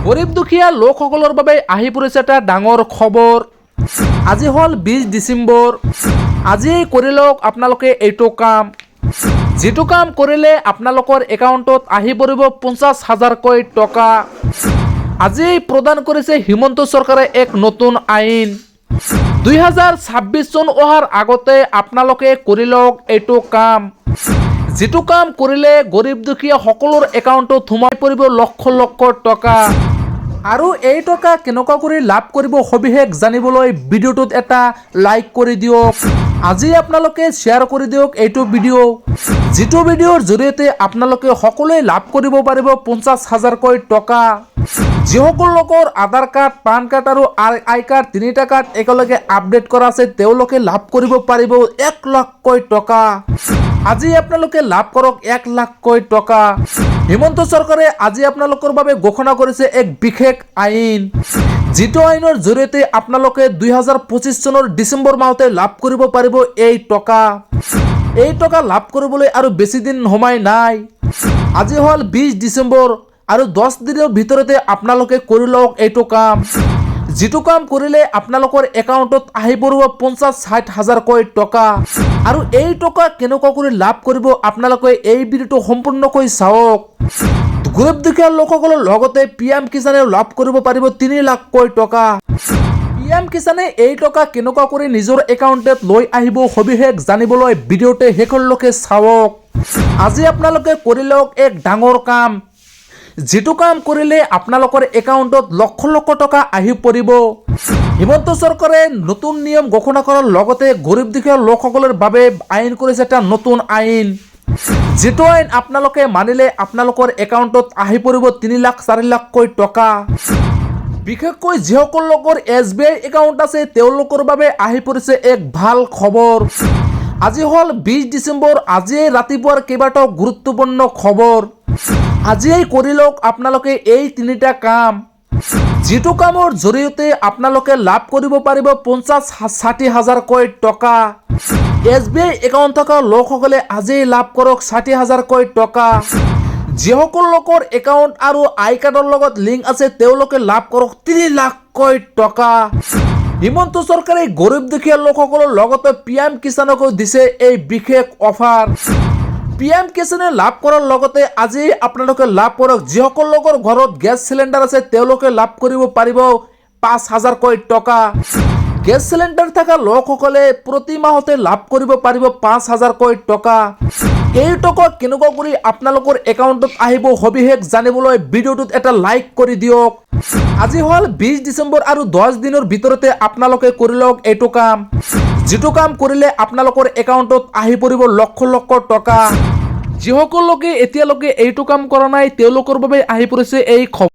গৰীব দুখীয়া লোকসকলৰ বাবে আহি পৰিছে এটা ডাঙৰ খবৰ। আজি হ'ল 20 ডিচেম্বৰ। আজিয়েই কৰি লওক আপোনালোকে এইটো কাম, যিটো কাম কৰিলে আপোনালোকৰ একাউণ্টত আহি পৰিব 50,000কৈ টকা। আজিয়েই প্ৰদান কৰিছে হিমন্ত চৰকাৰে এক নতুন আইন। 2026 চন অহাৰ আগতে আপোনালোকে কৰি লওক এইটো কাম, যিটো কাম কৰিলে গৰীব দুখীয়া সকলৰ একাউণ্টত সোমাই পৰিব লক্ষ লক্ষ টকা। আৰু এই টকা কেনেকুৱা কৰি লাভ কৰিব সবিশেষ জানিবলৈ ভিডিঅ'টোত এটা লাইক কৰি দিয়ক। আজি আপোনালোকে শ্বেয়াৰ কৰি দিয়ক এইটো ভিডিঅ', যিটো ভিডিঅ'ৰ জৰিয়তে আপোনালোকে সকলোৱে লাভ কৰিব পাৰিব 50,000কৈ টকা। যিসকল লোকৰ আধাৰ কাৰ্ড, পান কাৰ্ড আৰু আই কাৰ্ড তিনিটা কাৰ্ড একেলগে আপডেট কৰা আছে তেওঁলোকে লাভ কৰিব পাৰিব 1 লাখকৈ টকা। আজি আপোনালোকে লাভ কৰক 1 লাখকৈ টকা। হিমন্ত চৰকাৰে আজি আপোনালোকৰ বাবে ঘোষণা কৰিছে এক বিশেষ আইন, যিটো আইনৰ জৰিয়তে আপোনালোকে 2025 চনৰ ডিচেম্বৰ মাহতে লাভ কৰিব পাৰিব এই টকা। এই টকা লাভ কৰিবলৈ আৰু বেছি দিন সময় নাই। আজি হ'ল 20 ডিচেম্বৰ আৰু 10 দিনৰ ভিতৰতে আপোনালোকে কৰি লওক এইটো কাম, যিটো কাম কৰিলে আপোনালোকৰ একাউণ্টত আহি পৰিব 50-60 হাজাৰকৈ টকা। আৰু এই টকা কেনেকুৱা কৰি লাভ কৰিব আপোনালোকে এই ভিডিঅ'টো সম্পূৰ্ণকৈ চাওক। গৰীব দুখীয়া লোকসকলৰ লগতে PM কিষানে লাভ কৰিব পাৰিব 3 লাখকৈ টকা। PM কিষানে এই টকা কেনেকুৱা কৰি নিজৰ একাউণ্টত লৈ আহিব সবিশেষ জানিবলৈ ভিডিঅ'তে শেষলৈকে চাওক। আজি আপোনালোকে কৰি লওক এক ডাঙৰ কাম, যিটো কাম কৰিলে আপোনালোকৰ একাউণ্টত লক্ষ লক্ষ টকা আহি পৰিব। হিমন্ত চৰকাৰে নতুন নিয়ম ঘোষণা কৰাৰ লগতে গৰীব দুখীয়া লোকসকলৰ বাবে আইন কৰিছে এটা নতুন আইন, যিটো আইন আপোনালোকে মানিলে আপোনালোকৰ একাউণ্টত আহি পৰিব 3 লাখ 4 লাখকৈ টকা। বিশেষকৈ যিসকল লোকৰ SBI একাউণ্ট আছে তেওঁলোকৰ বাবে আহি পৰিছে এক ভাল খবৰ। আজি হ'ল 20 ডিচেম্বৰ। আজিয়েই ৰাতিপুৱাৰ কেইবাটাও গুৰুত্বপূৰ্ণ খবৰ। আজিয়েই কৰি লওক আপোনালোকে এই তিনিটা কাম, যিটো কামৰ জৰিয়তে আপোনালোকে লাভ কৰিব পাৰিব 50-60 হাজাৰকৈ টকা। SBI একাউণ্ট থকা লোকসকলে আজিয়েই লাভ কৰক 60 হাজাৰকৈ টকা। যিসকল লোকৰ একাউণ্ট আৰু আই কাৰ্ডৰ লগত লিংক আছে তেওঁলোকে লাভ কৰক 3 লাখকৈ টকা। হিমন্ত চৰকাৰে গৰীব দুখীয়া লোকসকলৰ লগতে PM কিষানকো দিছে এই বিশেষ অফাৰ। PM কিষানে লাভ কৰাৰ লগতে আজি আপোনালোকে লাভ কৰক যিসকল লোকৰ ঘৰত গেছ চিলিণ্ডাৰ আছে তেওঁলোকে লাভ কৰিব পাৰিব 5,000কৈ টকা। গেছ চিলিণ্ডাৰ থকা লোকসকলে প্ৰতি মাহতে লাভ কৰিব পাৰিব 5,000কৈ টকা। এই টকা কেনেকুৱা কৰি আপোনালোকৰ একাউণ্টত আহিব সবিশেষ জানিবলৈ ভিডিঅ'টোত এটা লাইক কৰি দিয়ক। আজি হ'ল 20 ডিচেম্বৰ আৰু 10 দিনৰ ভিতৰতে আপোনালোকে কৰি লওক এইটো কাম, যিটো কাম কৰিলে আপোনালোকৰ একাউণ্টত আহি পৰিব লক্ষ লক্ষ টকা। যিসকল লোকে এতিয়ালৈকে এইটো কাম কৰা নাই তেওঁলোকৰ বাবে আহি পৰিছে এই খবৰ।